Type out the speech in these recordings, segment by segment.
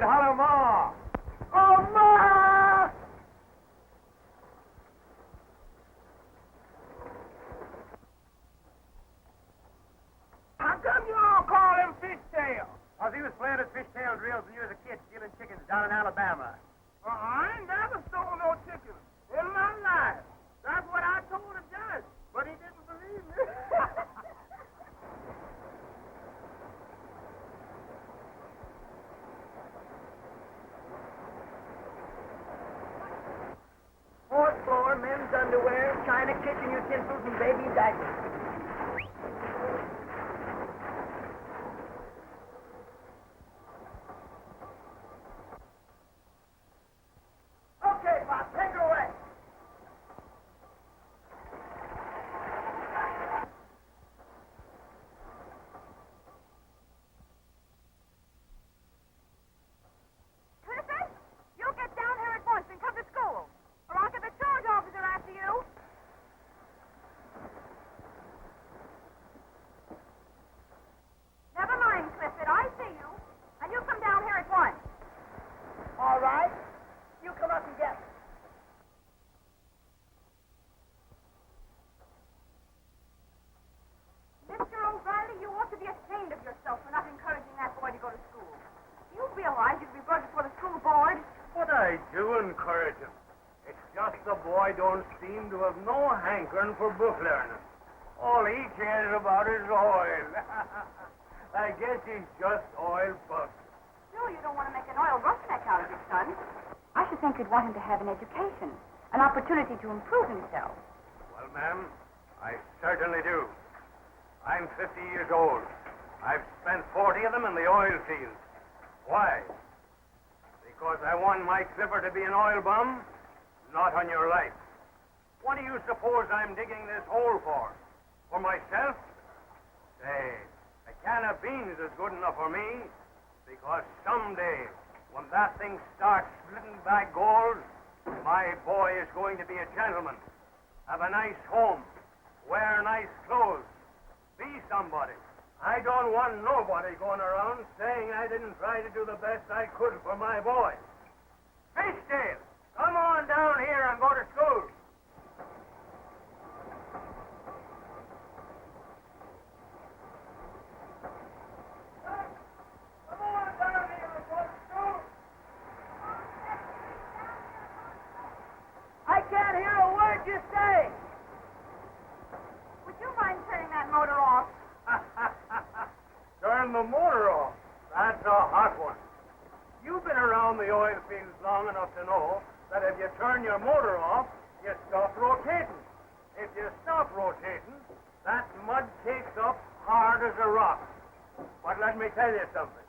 holler Ma! Oh, Ma! How come you all call him Fishtail? Because he was playing at Fishtail drills when you was a kid stealing chickens down in Alabama. I ain't never stole no chicken in my life. That's what I told the judge, but he didn't believe me. Fourth floor, men's underwear, china kitchen utensils, and baby diapers. Okay, boss, take her away. Clifford, you get down here at once and come to school, or I'll get the charge officer after you. Never mind, Clifford, I see you, and you come down here at once. All right. You come up and get me. Mr. O'Reilly, you ought to be ashamed of yourself for not encouraging that boy to go to school. Do you realize you'd be brought before the school board? What I do encourage him. It's just the boy don't seem to have no hankering for book learning. All he cares about is oil. I guess he's just oil bugged. Sure, you don't want to make an oil roughneck out of your son. I should think you'd want him to have an education, an opportunity to improve himself. Well, ma'am, I certainly do. I'm 50 years old. I've spent 40 of them in the oil fields. Why? Because I want my Clifford to be an oil bum? Not on your life. What do you suppose I'm digging this hole for? For myself? Say, a can of beans is good enough for me, because someday, when that thing starts splitting back gold, my boy is going to be a gentleman, have a nice home, wear nice clothes, be somebody. I don't want nobody going around saying I didn't try to do the best I could for my boy. Fishtail, come on down here and go to school. Come on down here and go to school. I can't hear a word you say. Would you mind turning that motor off? Turn the motor off. That's a hot one. You've been around the oil fields long enough to know that if you turn your motor off, you stop rotating. If you stop rotating, that mud takes up hard as a rock. But let me tell you something.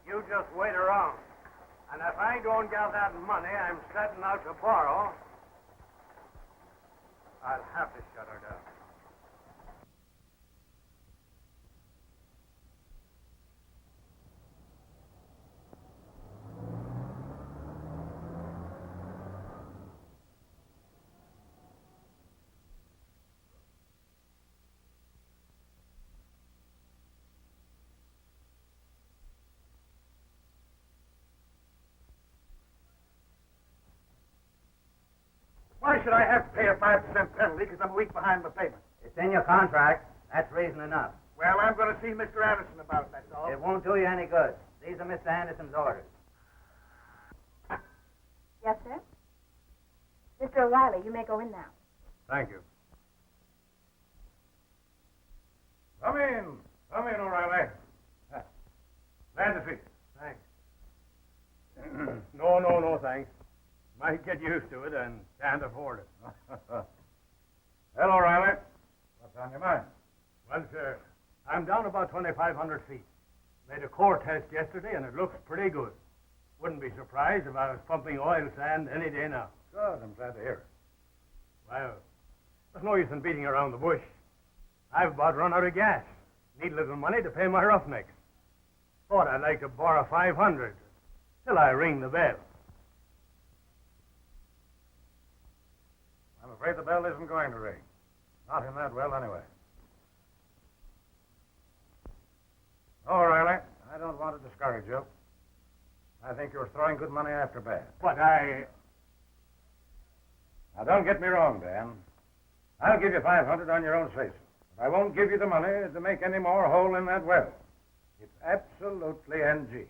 You just wait around. And if I don't get that money I'm setting out to borrow, I'll have to shut her down. Why should I have to pay a 5% penalty because I'm a week behind my payment? It's in your contract. That's reason enough. Well, I'm going to see Mr. Anderson about it, that's all. It won't do you any good. These are Mr. Anderson's orders. Yes, sir. Mr. O'Reilly, you may go in now. Thank you. Come in. Come in, O'Reilly. Glad to see you. Thanks. No, thanks. Might get used to it and can't afford it. Well, O'Reilly, what's on your mind? Well, sir, I'm down about 2,500 feet. Made a core test yesterday, and it looks pretty good. Wouldn't be surprised if I was pumping oil sand any day now. Good, I'm glad to hear it. Well, there's no use in beating around the bush. I've about run out of gas. Need a little money to pay my roughnecks. Thought I'd like to borrow 500 till I ring the bell. I'm afraid the bell isn't going to ring. Not in that well, anyway. O'Reilly, I don't want to discourage you. I think you're throwing good money after bad. But Now, don't get me wrong, Dan. I'll give you $500 on your own say-so. But I won't give you the money to make any more hole in that well. It's absolutely NG.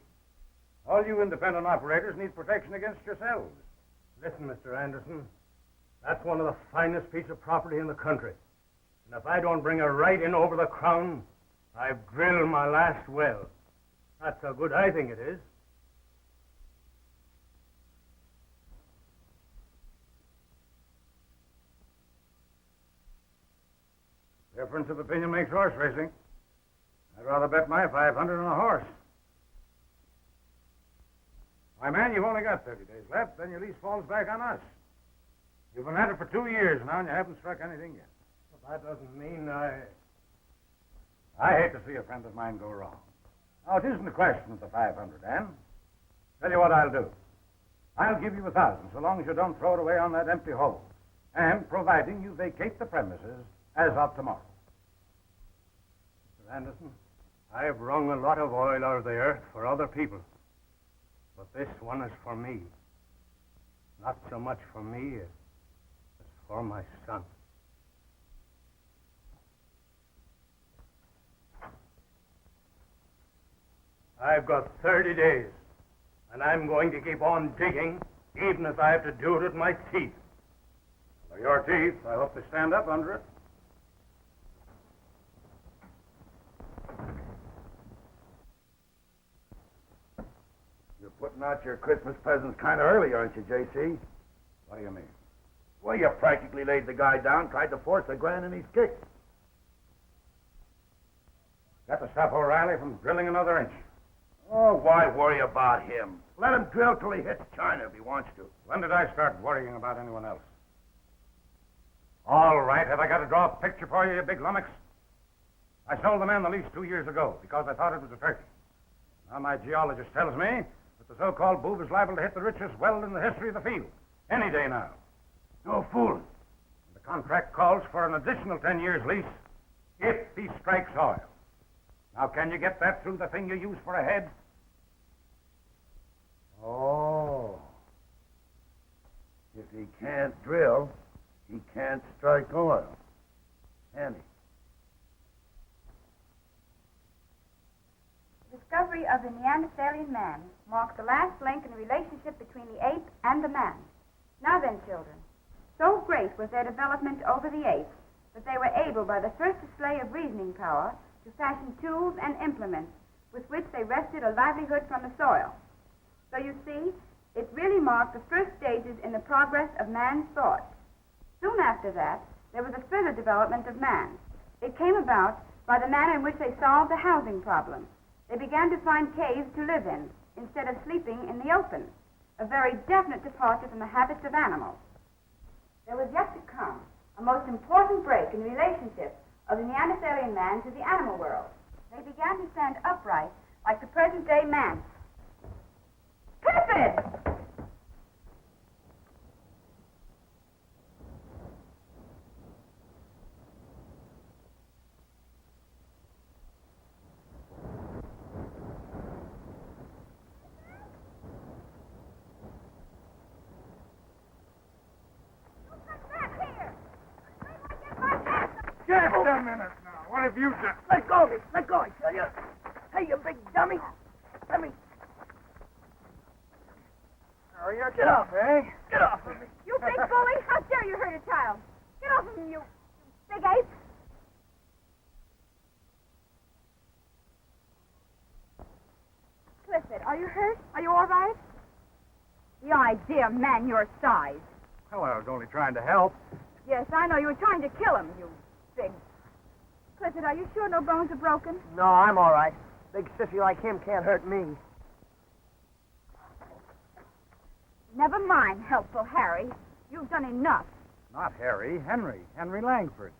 All you independent operators need protection against yourselves. Listen, Mr. Anderson, that's one of the finest pieces of property in the country. And if I don't bring a right in over the crown, I've drilled my last well. That's how good I think it is. Difference of opinion makes horse racing. I'd rather bet my $500 on a horse. Why, man, you've only got 30 days left, then your lease falls back on us. You've been at it for 2 years now, and you haven't struck anything yet. But that doesn't mean I hate to see a friend of mine go wrong. Now, it isn't a question of the 500, Dan. Tell you what I'll do. I'll give you 1,000, so long as you don't throw it away on that empty hole. And providing you vacate the premises as of tomorrow. Mr. Anderson, I've wrung a lot of oil out of the earth for other people. But this one is for me. Not so much for me as for my son. I've got 30 days, and I'm going to keep on digging, even if I have to do it with my teeth. For your teeth, I hope they stand up under it. You're putting out your Christmas presents kind of early, aren't you, J.C.? What do you mean? Well, you practically laid the guy down, tried to force $1,000 in his kick. Got to stop O'Reilly from drilling another inch. Oh, why worry about him? Let him drill till he hits China if he wants to. When did I start worrying about anyone else? All right, have I got to draw a picture for you, you big lummox? I sold the man the lease 2 years ago because I thought it was a turkey. Now my geologist tells me that the so-called boob is liable to hit the richest well in the history of the field. Any day now. No fooling. The contract calls for an additional 10 years lease if he strikes oil. Now, can you get that through the thing you use for a head? Oh. If he can't drill, he can't strike oil. Can he? The discovery of the Neanderthalian man marked the last link in the relationship between the ape and the man. Now then, children, so great was their development over the ape that they were able, by the first display of reasoning power, to fashion tools and implements with which they wrested a livelihood from the soil. So you see, it really marked the first stages in the progress of man's thought. Soon after that, there was a further development of man. It came about by the manner in which they solved the housing problem. They began to find caves to live in instead of sleeping in the open, a very definite departure from the habits of animals. There was yet to come a most important break in the relationship of the Neanderthalian man to the animal world. They began to stand upright like the present-day man. Clifford! Just a minute now. What have you done? Let go of me. Let go, I tell you. Hey, you big dummy. Let me. Oh, you get off, eh? Get off of me. You big bully! How dare you hurt a child? Get off of him, you big ape! Clifford, are you hurt? Are you all right? The idea, man your size. Well, I was only trying to help. Yes, I know. You were trying to kill him, you big... Clifford, are you sure no bones are broken? No, I'm all right. Big sissy like him can't hurt me. Never mind, helpful Harry. You've done enough. Not Harry, Henry Langford.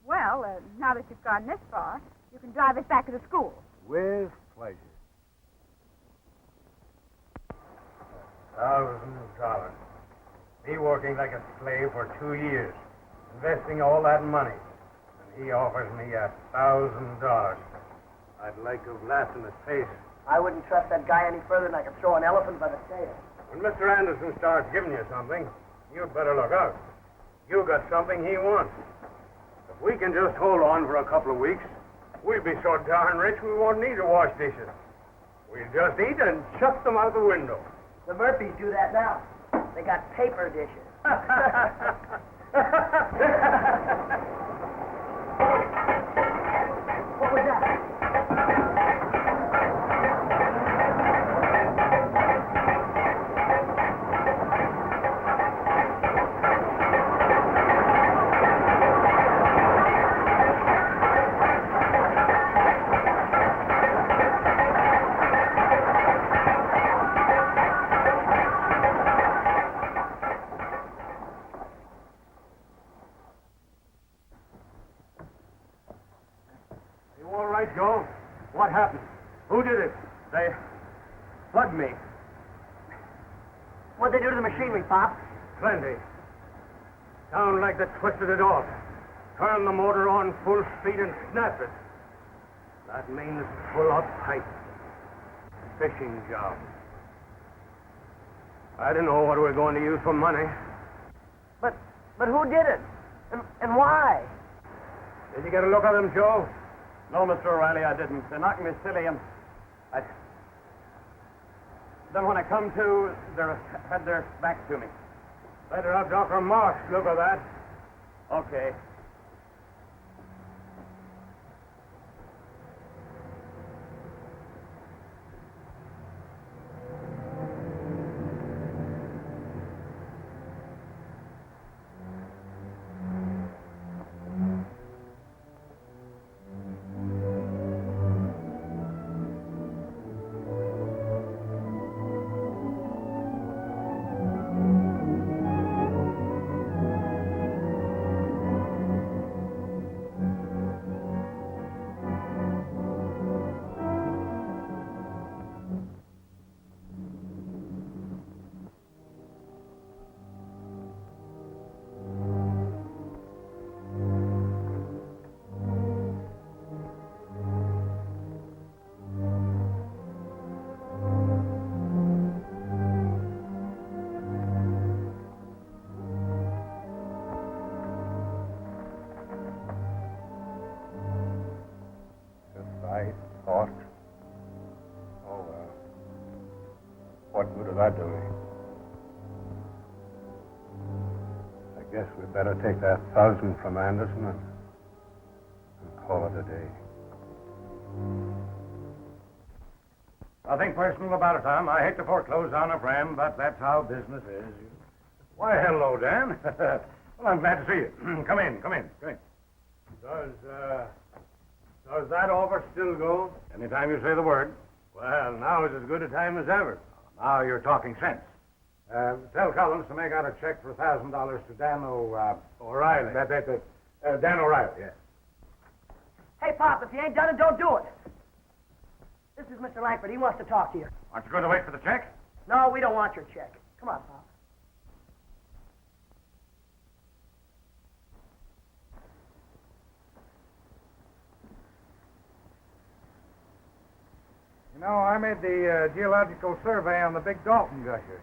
Well, now that you've gone this far, you can drive us back to the school. With pleasure. $1,000. Me working like a slave for 2 years, investing all that money, and he offers me $1,000. I'd like to have laughed in his face. I wouldn't trust that guy any further than I could throw an elephant by the tail. When Mr. Anderson starts giving you something, you'd better look out. You got something he wants. If we can just hold on for a couple of weeks, we'll be so darn rich we won't need to wash dishes. We'll just eat and chuck them out the window. The Murphys do that now. They got paper dishes. What was that? Joe, what happened? Who did it? They plugged me. What'd they do to the machinery, Pop? Plenty. Sound like they twisted it off. Turn the motor on full speed and snap it. That means pull up tight. Fishing job. I don't know what we're going to use for money. But who did it? And why? Did you get a look at them, Joe? No, Mr. O'Reilly, I didn't. They knocked me silly, and then when I come to, they had their back to me. Better have Dr. Marsh look at that. Okay. What good is that doing? I guess we'd better take that 1,000 from Anderson and call it a day. Nothing personal about it, Tom. I hate to foreclose on a friend, but that's how business is. Why, hello, Dan. Well, I'm glad to see you. Come in. Does that offer still go? Anytime you say the word. Well, now is as good a time as ever. Now you're talking sense. Tell Collins to make out a check for $1,000 to Dan O'Reilly. Dan O'Reilly, yes. Hey, Pop, if you ain't done it, don't do it. This is Mr. Langford. He wants to talk to you. Aren't you going to wait for the check? No, we don't want your check. Come on, Pop. You know, I made the geological survey on the Big Dalton gusher.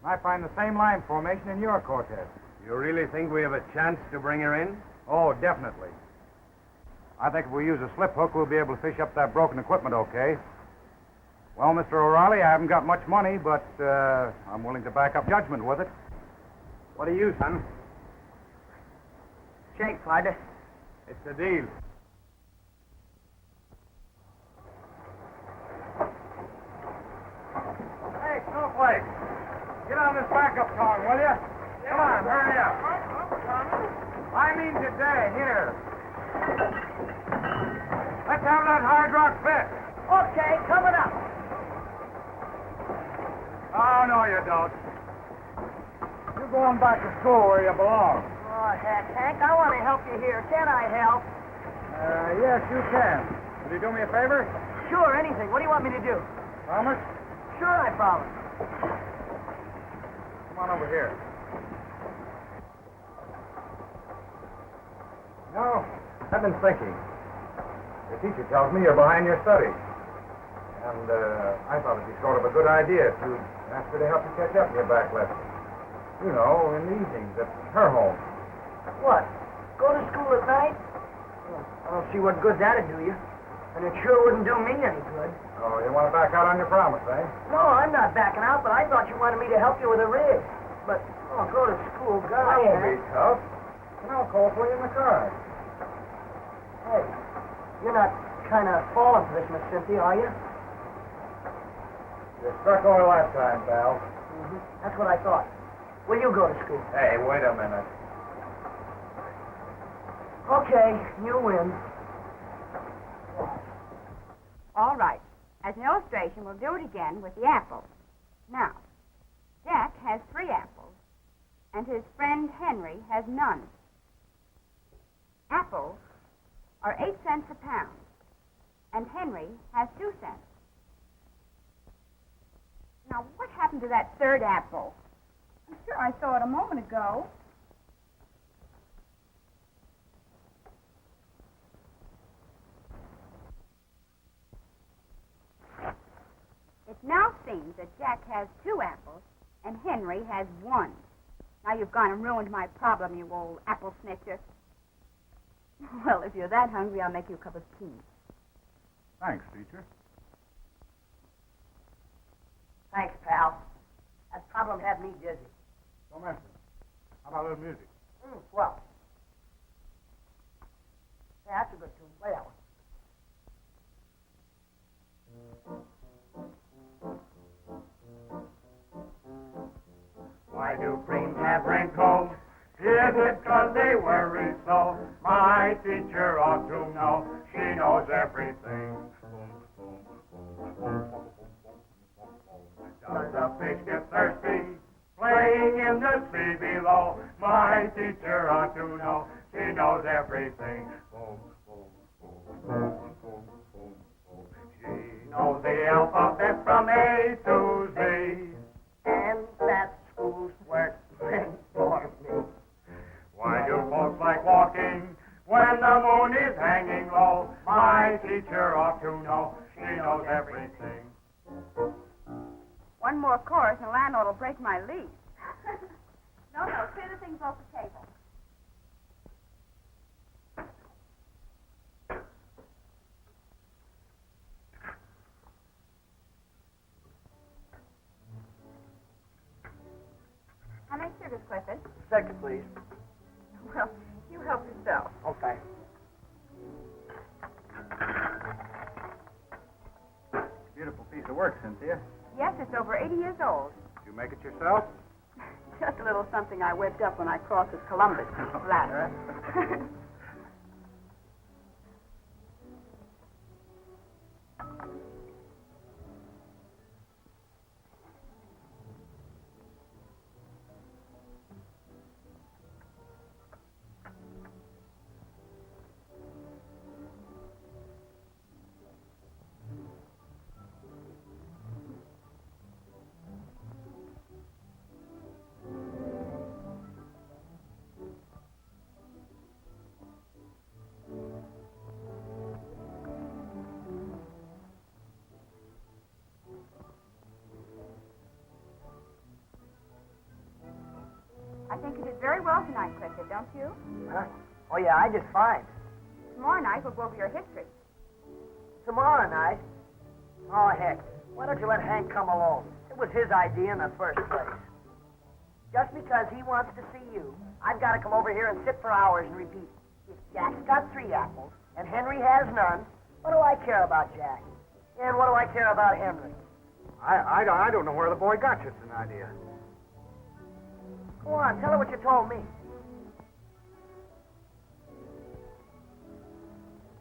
I find the same lime formation in your Cortez. You really think we have a chance to bring her in? Oh, definitely. I think if we use a slip hook, we'll be able to fish up that broken equipment okay. Well, Mr. O'Reilly, I haven't got much money, but I'm willing to back up judgment with it. What do you, son? Shake, partner. It's a deal. Hey, Snowflake, get on this backup tongue, will you? Come on, hurry up. I mean today, here. Let's have that hard rock fit. Okay, coming up. Oh, no, you don't. You're going back to school where you belong. Oh, heck, Hank, I want to help you here. Can't I help? Yes, you can. Will you do me a favor? Sure, anything. What do you want me to do? Promise? Sure, I promise. Come on over here. No, I've been thinking. Your teacher tells me you're behind your studies. And I thought it'd be sort of a good idea to ask her to help you catch up in your back lessons. You know, in the evenings at her home. What? Go to school at night? Well, I don't see what good that'd do you. And it sure wouldn't do me any good. Oh, you want to back out on your promise, eh? No, I'm not backing out, but I thought you wanted me to help you with a rig. But, go to school, That gosh. won't be tough. And I'll call for you in the car. Hey, you're not kind of falling for this, Miss Cynthia, are you? You struck oil last time, pal. Mm-hmm. That's what I thought. Will you go to school? Hey, wait a minute. Okay, you win. All right. As an illustration, we'll do it again with the apples. Now, Jack has 3 apples, and his friend Henry has none. Apples are 8 cents a pound, and Henry has 2 cents. Now, what happened to that 3rd apple? I'm sure I saw it a moment ago. It now seems that Jack has 2 apples and Henry has 1. Now you've gone and ruined my problem, you old apple snitcher. Well, if you're that hungry, I'll make you a cup of tea. Thanks, teacher. Thanks, pal. That problem had me dizzy. Don't mention it. How about a little music? Well. Yeah, that's a good tune. Play that one. Why do creams have wrinkles? Is it 'cause they worry so? My teacher ought to know. She knows everything. Does a fish get thirsty? Playing in the sea below. My teacher ought to know. She knows everything. She knows the alphabet from A to Z. And that's school's work for me. Why do folks like walking when the moon is hanging low? My teacher ought to know. She knows everything. One more chorus and the landlord will break my lease. No, clear the things off the table. How many sugars, Clifford? 6, please. Well, you help yourself. Okay. Beautiful piece of work, Cynthia. Yes, it's over 80 years old. Did you make it yourself? Just a little something I whipped up when I crossed with Columbus. Flatterer. I think you did very well tonight, Clifford, don't you? Huh? Oh, yeah, I did fine. Tomorrow night we'll go over your history. Tomorrow night? Oh, heck. Why don't you let Hank come alone? It was his idea in the first place. Just because he wants to see you, I've got to come over here and sit for hours and repeat. If Jack's got 3 apples and Henry has none, what do I care about Jack? And what do I care about Henry? I don't know where the boy got such an idea. Go on, tell her what you told me.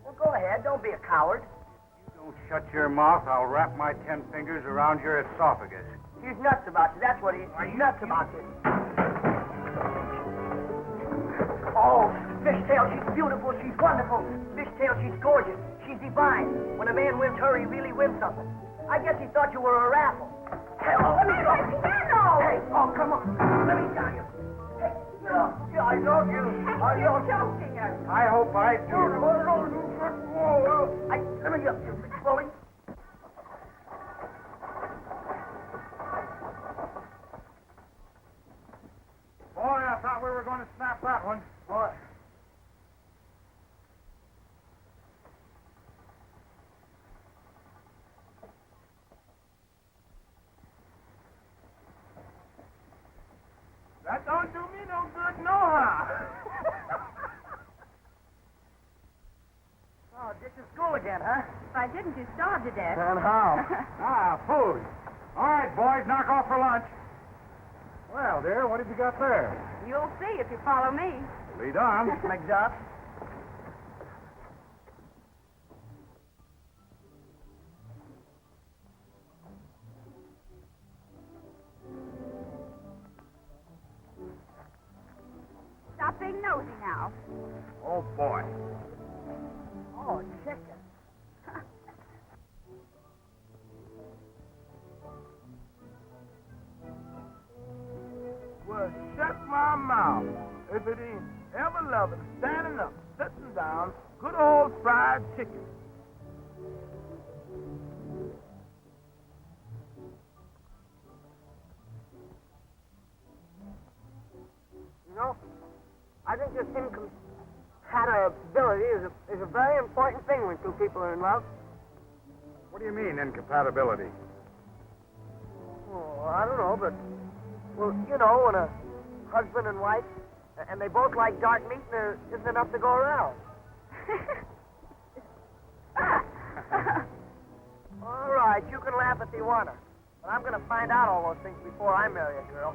Well, go ahead. Don't be a coward. Don't shut your mouth. I'll wrap my 10 fingers around your esophagus. He's nuts about you. That's what he's nuts about you. Oh, Fishtail, she's beautiful. She's wonderful. Fishtail, she's gorgeous. She's divine. When a man wins her, he really wins something. I guess he thought you were a raffle. Hey, let me go. Hey, oh, come on. Let me tell you. Hey, no. Yeah, I love you. I love you. I hope I do. Let me up, you big bully. we were going to snap that one. What? That don't do me no good, no how. Oh, this is school again, huh? If I didn't, you starve to death. And how? Food. All right, boys, knock off for lunch. Well, dear, what have you got there? You'll see if you follow me. Lead on. Mix up. Stop being nosy now. Oh, boy. Oh, chicken. Well, shut my mouth. If it ain't ever loving, standing up, sitting down, good old fried chicken. You know, I think this incompatibility is a very important thing when two people are in love. What do you mean, incompatibility? Oh, I don't know, but, well, you know, when a husband and wife, and they both like dark meat, and there isn't enough to go around. All right, you can laugh if you want to, but I'm going to find out all those things before I marry a girl.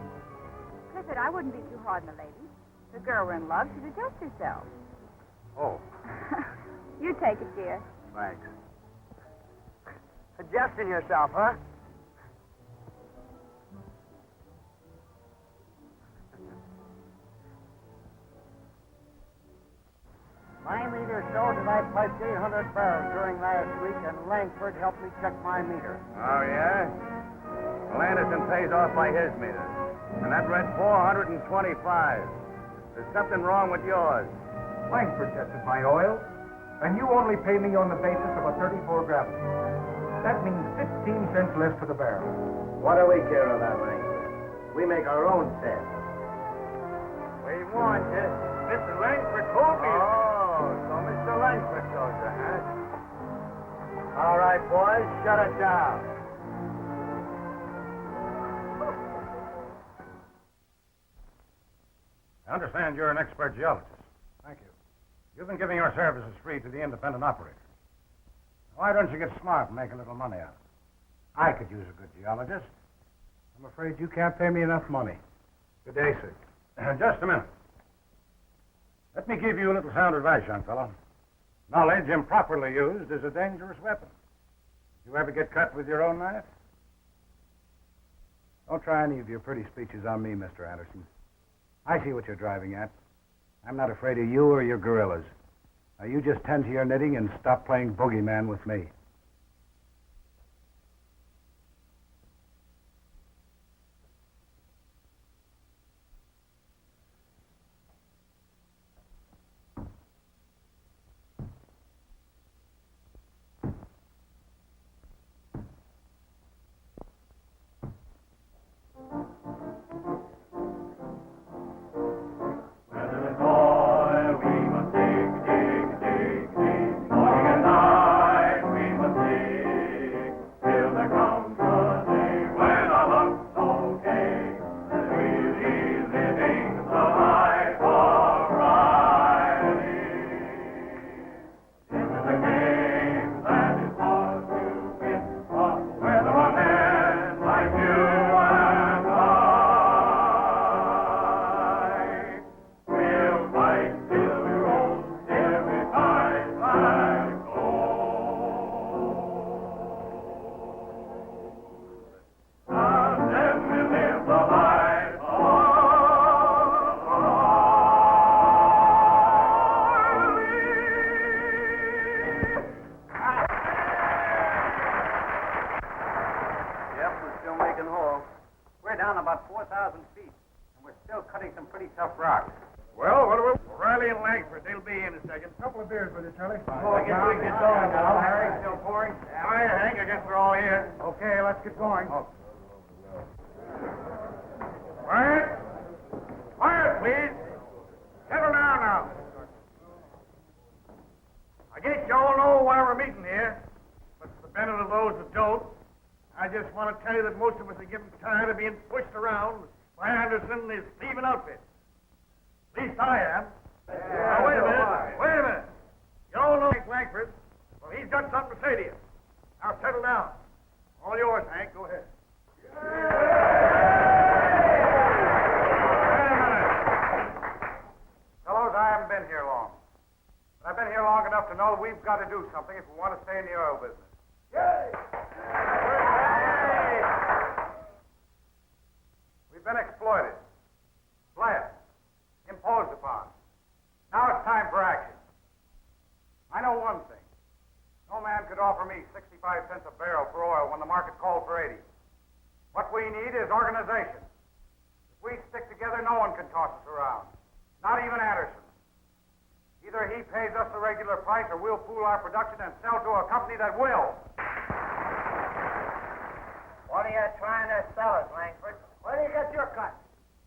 Clifford, I wouldn't be too hard on the lady. If the girl were in love, she'd adjust herself. Oh, You take it, dear. thanks. Adjusting yourself, huh? My meter showed that I piped 800 barrels during last week, and Langford helped me check my meter. Oh, yeah? Well, Anderson pays off by his meter. And that read 425. There's something wrong with yours. Langford tested my oil, and you only pay me on the basis of a 34 gravity. That means 15 cents less for the barrel. What do we care about Langford? We make our own test. We warned you. Mr. Langford told me. Oh, so Mr. Langford told you, huh? All right, boys, shut it down. I understand you're an expert geologist. Thank you. You've been giving your services free to the independent operator. Why don't you get smart and make a little money out of it? I could use a good geologist. I'm afraid you can't pay me enough money. Good day, sir. Just a minute. Let me give you a little sound advice, young fellow. Knowledge improperly used is a dangerous weapon. You ever get cut with your own knife? Don't try any of your pretty speeches on me, Mr. Anderson. I see what you're driving at. I'm not afraid of you or your gorillas. Now, you just tend to your knitting and stop playing boogeyman with me. We're down about 4,000 feet, and we're still cutting some pretty tough rocks. Well, what do we... O'Reilly and Langford, they'll be in a second. A couple of beers with you, Charlie. I guess we can get going now. Harry, still pouring? All right, Hank, I guess we're all here. Okay, let's get going. Quiet. Quiet, please. want to tell you that most of us are getting tired of being pushed around by Anderson and his thieving outfit. At least I am. Now, wait a minute. You all know Hank Langford. Well, he's got something to say to you. Now, settle down. All yours, Hank. Go ahead. Fellows, I haven't been here long. But I've been here long enough to know that we've got to do something if we want to stay in the oil business. We've been exploited, blessed, imposed upon. Now it's time for action. I know one thing. No man could offer me 65 cents a barrel for oil when the market called for 80. What we need is organization. If we stick together, no one can toss us around. Not even Anderson. Either he pays us the regular price or we'll pool our production and sell to a company that will. What are you trying to sell us, Langford? Where do you get your cut?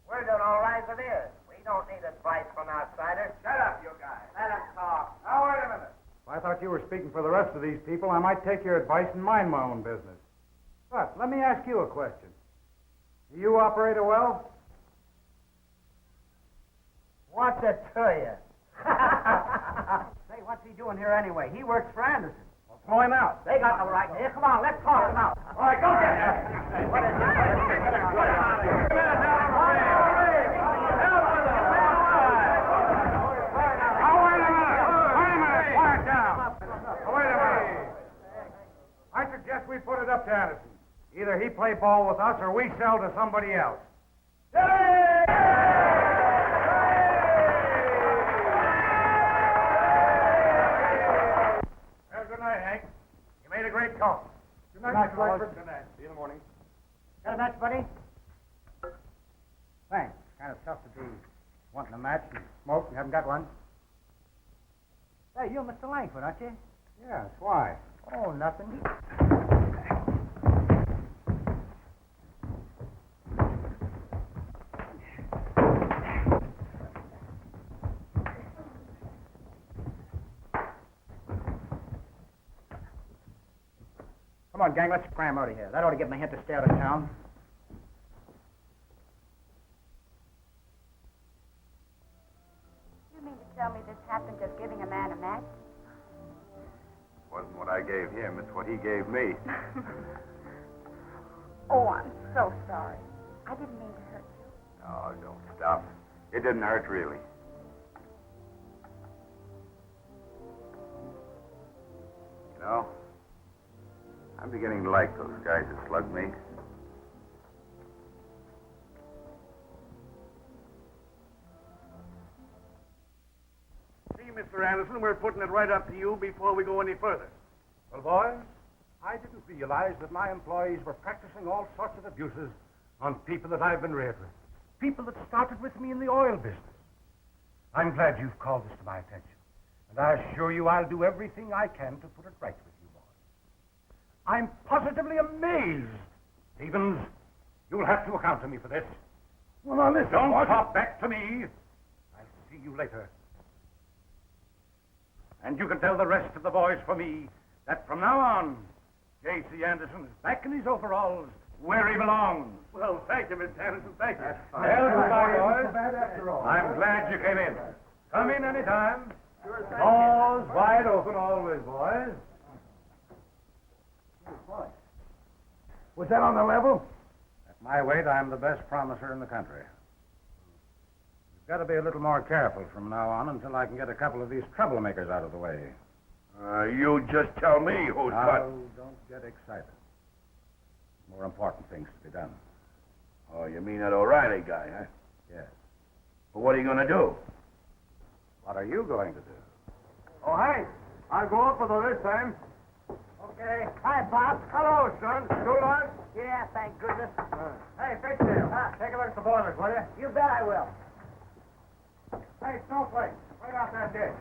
We're doing all right as it is. We don't need advice from outsiders. Shut up, you guys. Let us talk. Now, wait a minute. If I thought you were speaking for the rest of these people, I might take your advice and mind my own business. But let me ask you a question. Do you operate a well? What's it to you? Say, what's he doing here anyway? He works for Anderson. Well, throw him out. They got no right here. Come on, let's toss him out. All right, go get him. What is I suggest we put it up to Anderson. Either he play ball with us or we sell to somebody else. Well, good night, Hank. You made a great call. Good night, Mr. Langford. Good night. See you in the morning. Got a match, buddy? Thanks. Kind of tough to be wanting a match and smoke and haven't got one. Hey, you're Mr. Langford, aren't you? Yes, why? Oh, nothing. Come on, gang, let's cram out of here. That ought to give me a hint to stay out of town. You mean to tell me this happened just giving a man a match? Wasn't what I gave him, it's what he gave me. Oh, I'm so sorry. I didn't mean to hurt you. Oh, don't stop. It didn't hurt, really. You know, I'm beginning to like those guys that slugged me. See, Mr. Anderson, we're putting it right up to you before we go any further. Well, boys, I didn't realize that my employees were practicing all sorts of abuses on people that I've been reared with. People that started with me in the oil business. I'm glad you've called this to my attention. And I assure you I'll do everything I can to put it right with you, boys. I'm positively amazed. Stevens, you'll have to account to me for this. Well, now listen. Don't talk back to me. I'll see you later. And you can tell the rest of the boys for me that from now on, J.C. Anderson is back in his overalls where he belongs. Well, thank you, Mr. Anderson. Thank you. Well, goodbye, boys. I'm glad you came in. Come in any time. Doors wide open always, boys. Was that on the level? At my weight, I'm the best promiser in the country. You've got to be a little more careful from now on until I can get a couple of these troublemakers out of the way. You just tell me who's Now, what. don't get excited. More important things to be done. Oh, you mean that O'Reilly guy, huh? Yes. Well, what are you going to do? What are you going to do? Oh, hey, I'll go up with her this time. Okay. Hi, Bob. Hello, son. Too long? Yeah, thank goodness. Hey, Fishtail. Take a look at the boilers, will you? You bet I will. Hey, Snowflake, right off that dish.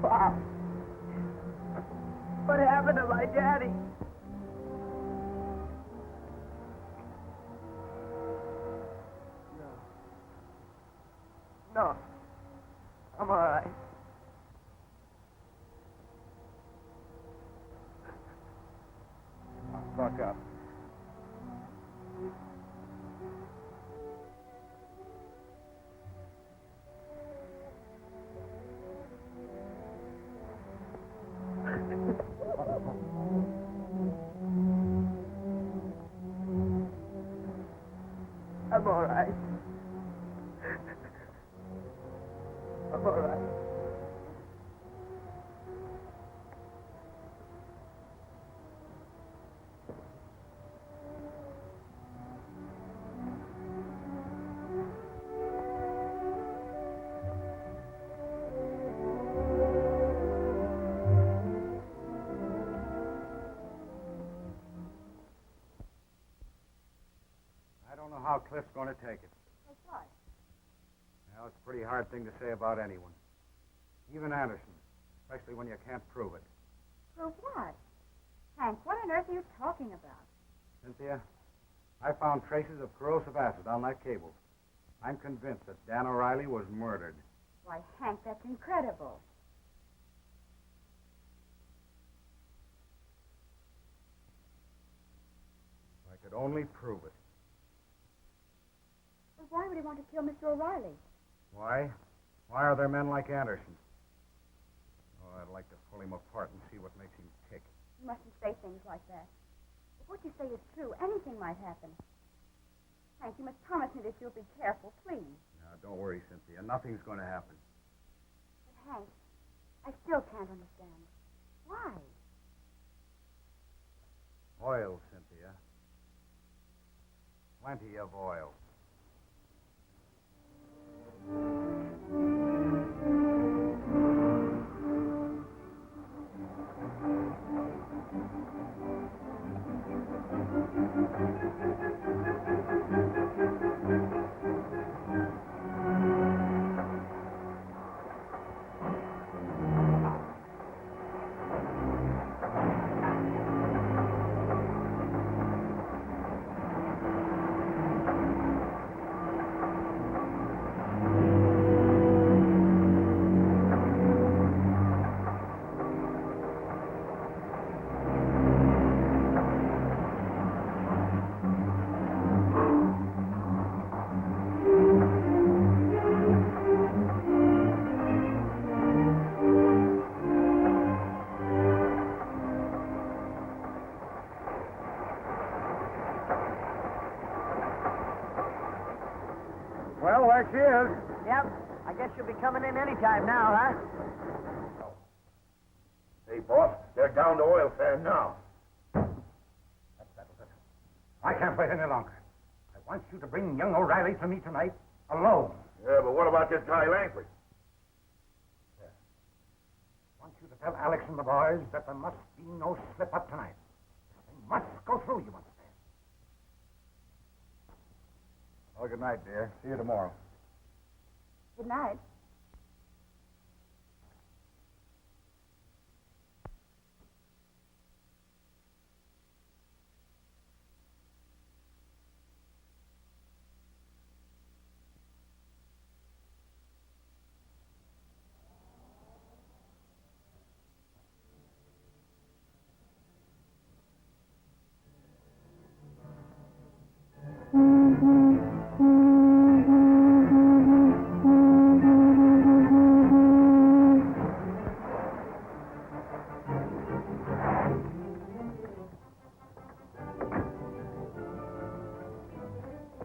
Pop. What happened to my daddy? No. I'm all right. Buck up. I'm all right. I'm all right. I don't know how Cliff's going to take it. That's right. Well, it's a pretty hard thing to say about anyone. Even Anderson, especially when you can't prove it. Prove what? Hank, what on earth are you talking about? Cynthia, I found traces of corrosive acid on that cable. I'm convinced that Dan O'Reilly was murdered. Why, Hank, that's incredible. If I could only prove it. But why would he want to kill Mr. O'Reilly? Why? Why are there men like Anderson? Oh, I'd like to pull him apart and see what makes him tick. You mustn't say things like that. If what you say is true, anything might happen. Hank, you must promise me that you'll be careful, please. Now, don't worry, Cynthia. Nothing's going to happen. But, Hank, I still can't understand. Why? Oil, Cynthia. Plenty of oil. Well, there she is. Yep. I guess you'll be coming in any time now, huh? Hey, boss, they're down to oil sand now. That settles it. I can't wait any longer. I want you to bring young O'Reilly to me tonight, alone. Yeah, but what about this guy Langford? I want you to tell Alex and the boys that there must be no slip-up tonight. This thing must go through, you understand? Well, good night, dear. See you tomorrow. Good night.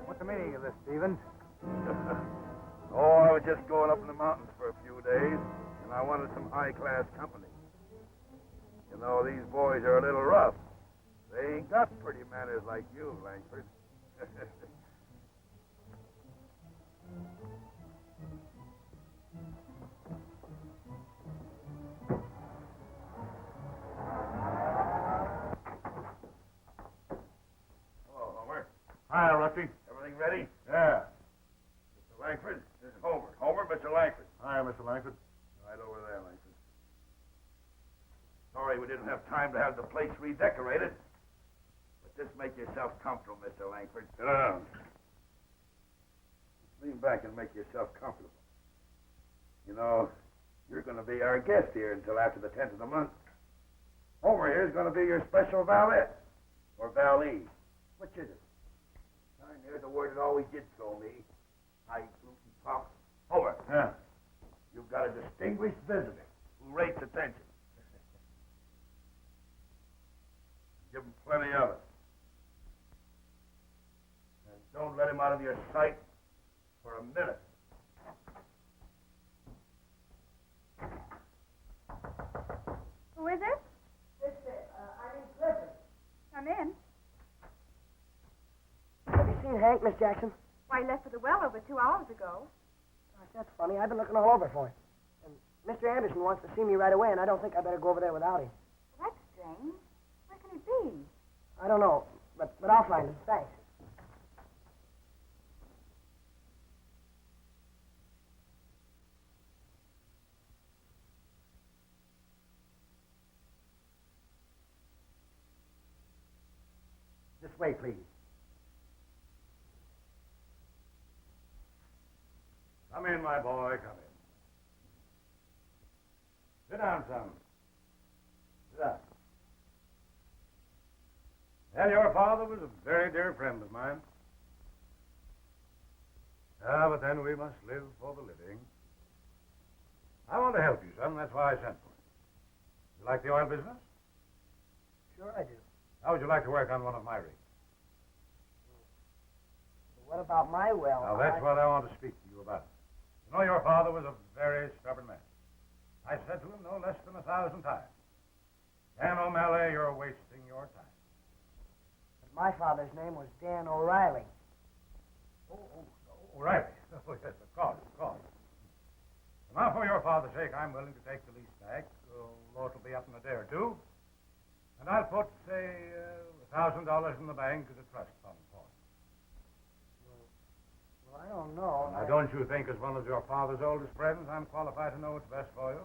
What's the meaning of this, Stevens? Oh, I was just going up in the mountains for a few days, and I wanted some high-class company. You know, these boys are a little rough. They ain't got pretty manners like you, Langford. Hello, Homer. Hi, Rusty. Everything ready? Yeah. Mr. Langford, this is Homer. Homer, Mr. Langford. Hi, Mr. Langford. Right over there, Langford. don't have time to have the place redecorated. But just make yourself comfortable, Mr. Langford. Sit down. Lean back and make yourself comfortable. You know, you're going to be our guest here until after the 10th of the month. Homer here is going to be your special valet. Or valet. Which is it? Kyne, there's a word that always did throw me. I flute and talk. Homer. Yeah. You've got a distinguished visitor who rates attention. Give him plenty of it. And don't let him out of your sight for a minute. Who is it? I need Clifford. Come in. Have you seen Hank, Miss Jackson? Why, he left for the well over 2 hours ago. Gosh, that's funny. I've been looking all over for him. And Mr. Anderson wants to see me right away, and I don't think I better go over there without him. Well, that's strange. Where can he be? I don't know, but I'll find him. Thanks. This way, please. Come in, my boy, come in. Sit down, son. Sit down. Well, your father was a very dear friend of mine. Ah, but then we must live for the living. I want to help you, son. That's why I sent for you. You like the oil business? Sure I do. How would you like to work on one of my rigs? What about my well? Now, that's what I want to speak to you about. You know, your father was a very stubborn man. I said to him no less than 1,000 times, Dan O'Malley, you're wasting your time. But my father's name was Dan O'Reilly. O'Reilly. Oh, yes, of course. Now, for your father's sake, I'm willing to take the lease back, although it'll be up in a day or two. And I'll put, say, $1,000 in the bank as a trust fund for it. Well, I don't know. Now, don't you think, as one of your father's oldest friends, I'm qualified to know what's best for you?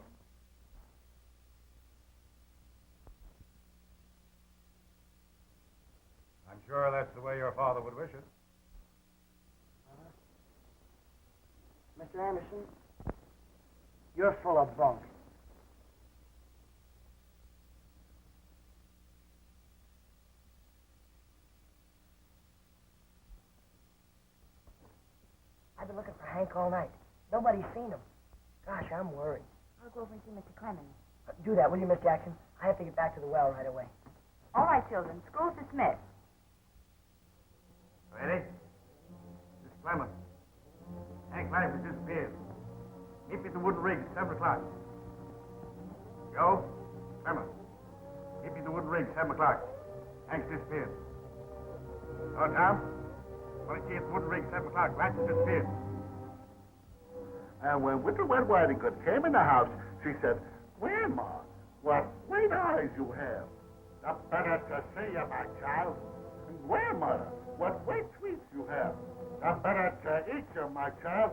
I'm sure that's the way your father would wish it. Mr. Anderson, you're full of bunk. I've been looking for Hank all night. Nobody's seen him. Gosh, I'm worried. I'll go over and see Mr. Clemens. Do that, will you, Miss Jackson? I have to get back to the well right away. All right, children. School's dismissed. Ready? Miss Clemens. Hank Langford disappeared. Meet me at the wooden rig at 7 o'clock. Joe? Clemens. Meet me at the wooden rig, 7 o'clock. Hank's disappeared. Oh, Tom? Want to see you at the wooden rig, 7 o'clock. Rat's disappeared. And when Widow Red Riding Hood came in the house, she said, Grandma, what great eyes you have. The better to see you, my child. And Grandmother, what great tweets you have. The better to eat you, my child.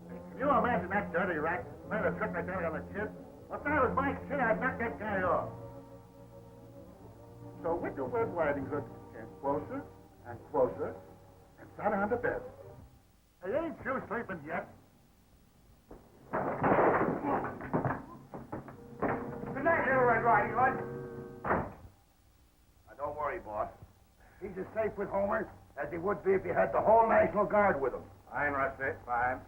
Can you imagine that dirty rat playing a trick like that on a kid? If that was my kid, I'd knock that guy off. So Widow Red Riding Hood came closer and closer and sat on the bed. Hey, ain't you sleeping yet? Good night, little Red Riding Hood. Now, don't worry, boss. He's as safe with Homer as he would be if he had the whole National Guard with him. Fine, Rusty, fine.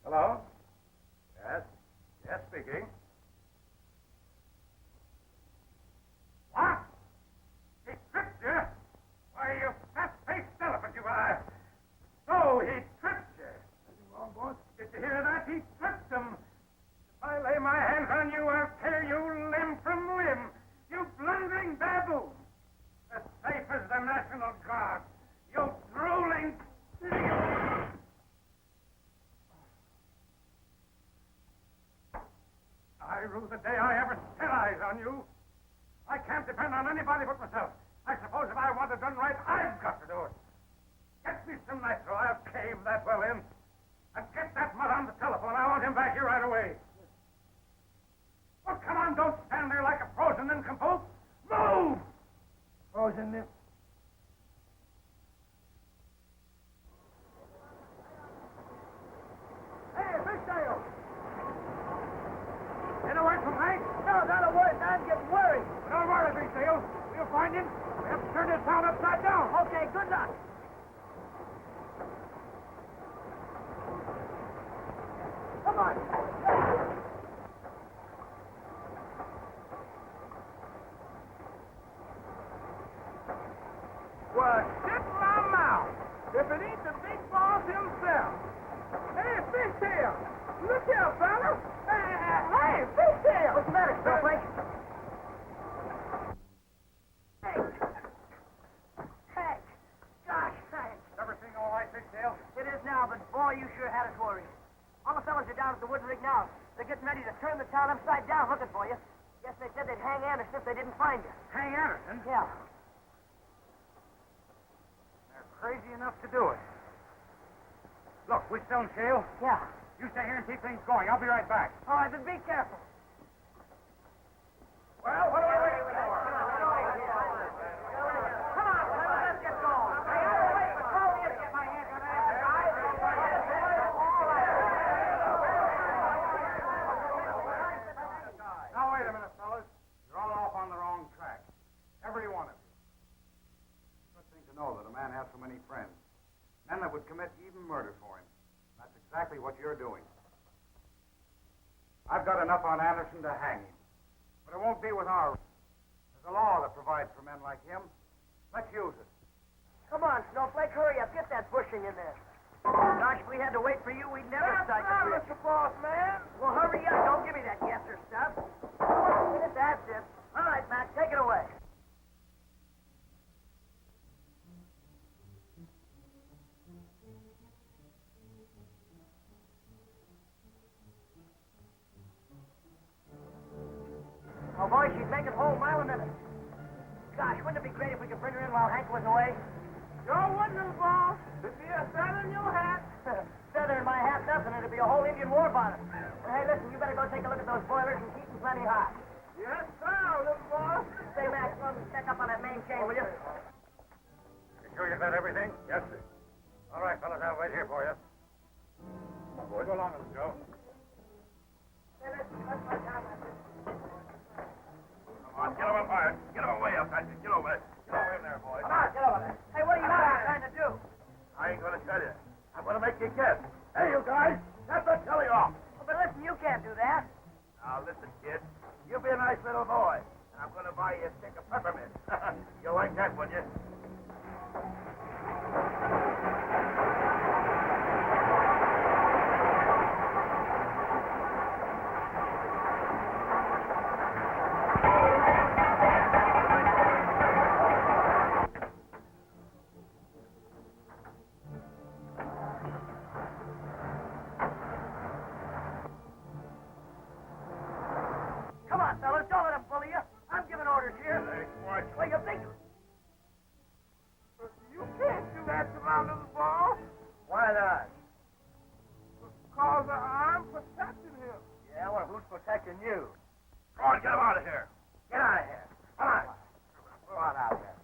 Hello? Yes, speaking. What? He tripped you? Why, you fat-faced elephant, you are. So he tripped you. Anything wrong, boss? Did you hear that? He tripped him. If I lay my hands on you, I'll tear you limb from limb. You blundering baboon. As safe as the National Guard. You drooling... I rue the day I ever set eyes on you. I can't depend on anybody but myself. I suppose if I want it done right, I've got to do it. Get me some nitro. I'll cave that well in. Get that mutt on the telephone. I want him back here right away. Well, come on, don't stand there like a frozen nincompoop. Move! Frozen nymph. Hey, Fishtail! Any word from Hank? No, not a word. I'm getting worried. Don't worry, Fishtail. We'll find him. We have to turn this town upside down. Okay, good luck. Come on. Well, shut my mouth. If it ain't the big boss himself. Hey, Fishtail! Look here, fella! Hey, Fishtail! What's the matter, Snowflake? Hank. Hank. Gosh, Hank. Everything all right, Fishtail? It is now, but boy, you sure had us worried. All the fellas are down at the wooden rig now. They're getting ready to turn the town upside down looking for you. Guess they said they'd hang Anderson if they didn't find you. Hang Anderson? Yeah. They're crazy enough to do it. Look, we still in jail? Yeah. You stay here and keep things going. I'll be right back. All right, but be careful. Well, what are we waiting for? Come on, let's get going. Hey, I'm waiting for Gloria to get my hands on that guy. Now, wait a minute, fellas. You're all off on the wrong track. Every one of you. Good thing to know that a man has so many friends. Men that would commit even murder for him. That's exactly what you're doing. I've got enough on Anderson to hang him. But it won't be with our... There's a law that provides for men like him. Let's use it. Come on, Snowflake, hurry up. Get that bushing in there. Gosh, if we had to wait for you, we'd never start the bridge. Mr. Boss, man. Well, hurry up. Don't give me that guesser stuff. That's it. All right, Matt, take it away. Oh, boy, she's making a whole mile a minute. Gosh, wouldn't it be great if we could bring her in while Hank was away? Sure wouldn't, little boss. It'd be a feather in your hat. Feather in my hat, nothing. It'd be a whole Indian war bonnet. Hey, listen, you better go take a look at those boilers and keep them plenty hot. Yes, sir, little boss. Say, Max, come check up on that main chain, will you? You sure you got everything? Yes, sir. All right, fellas, I'll wait here for you. Come on, boy. Go along with us, Joe. Hey, listen, let's go down that way. Come on, get over fire. Get over way up, Patrick. Get over. Get over in there, boy. Come on, get over there. Hey, what are you trying to do? I ain't gonna tell you. I'm gonna make you guess. Hey, you guys, shut the telly off. Oh, but listen, you can't do that. Now, listen, kid. You be a nice little boy, and I'm gonna buy you a stick of peppermint. You'll like that, wouldn't you? Come on, fellas, don't let them bully you. I'm giving orders here. Watch. Well, you think... You can't do that to my little boss. Why not? Because I'm protecting him. Yeah, well, who's protecting you? Come on, get him out of here. Get out of here. Come on. Go on out there.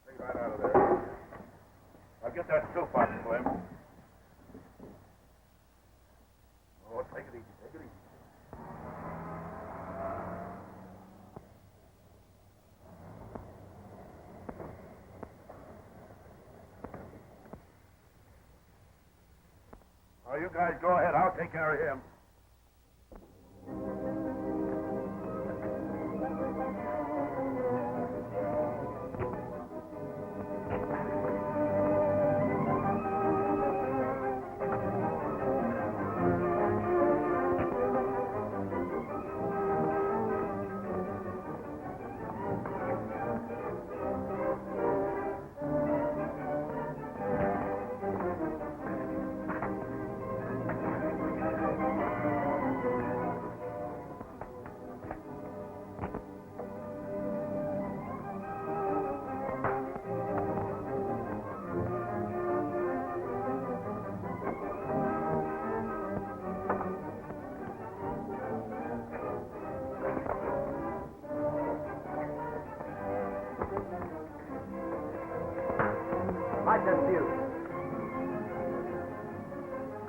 Take right out of there. I'll get that soup out for him. Oh, take it easy, take it easy. Oh, you guys go ahead. I'll take care of him.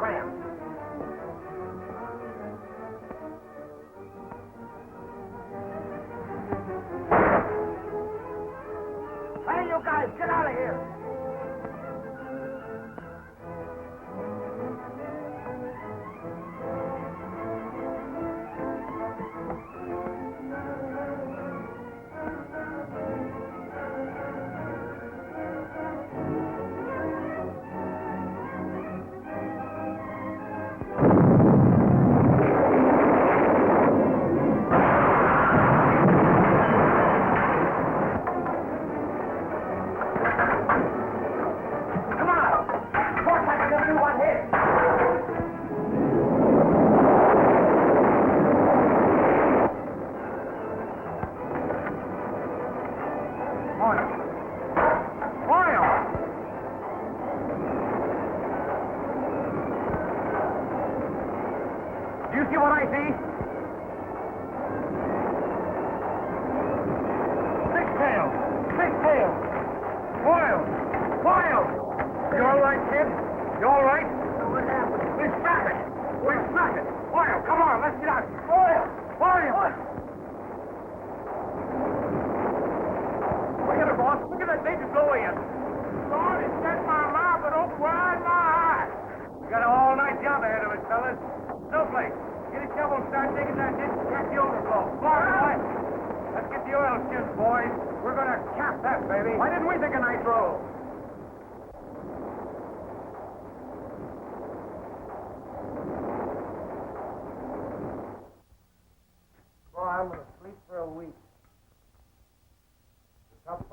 crammed. Hey, you guys, get out of here!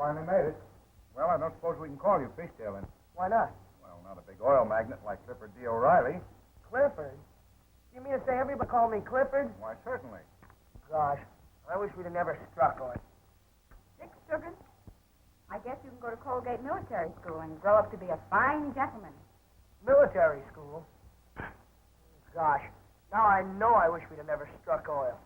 Finally made it. Well, I don't suppose we can call you Fishtail then. Why not? Well, not a big oil magnate like Clifford D. O'Reilly. Clifford? You mean to say everybody called me Clifford? Why, certainly. Gosh, I wish we'd have never struck on. Dick Sugar, I guess you can go to Colgate Military School and grow up to be a fine gentleman. Military school? Gosh, now I know I wish we'd have never struck oil.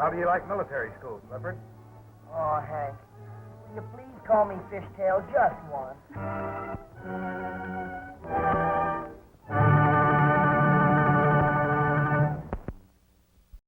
How do you like military school, Clifford? Oh, Hank, will you please call me Fishtail just once?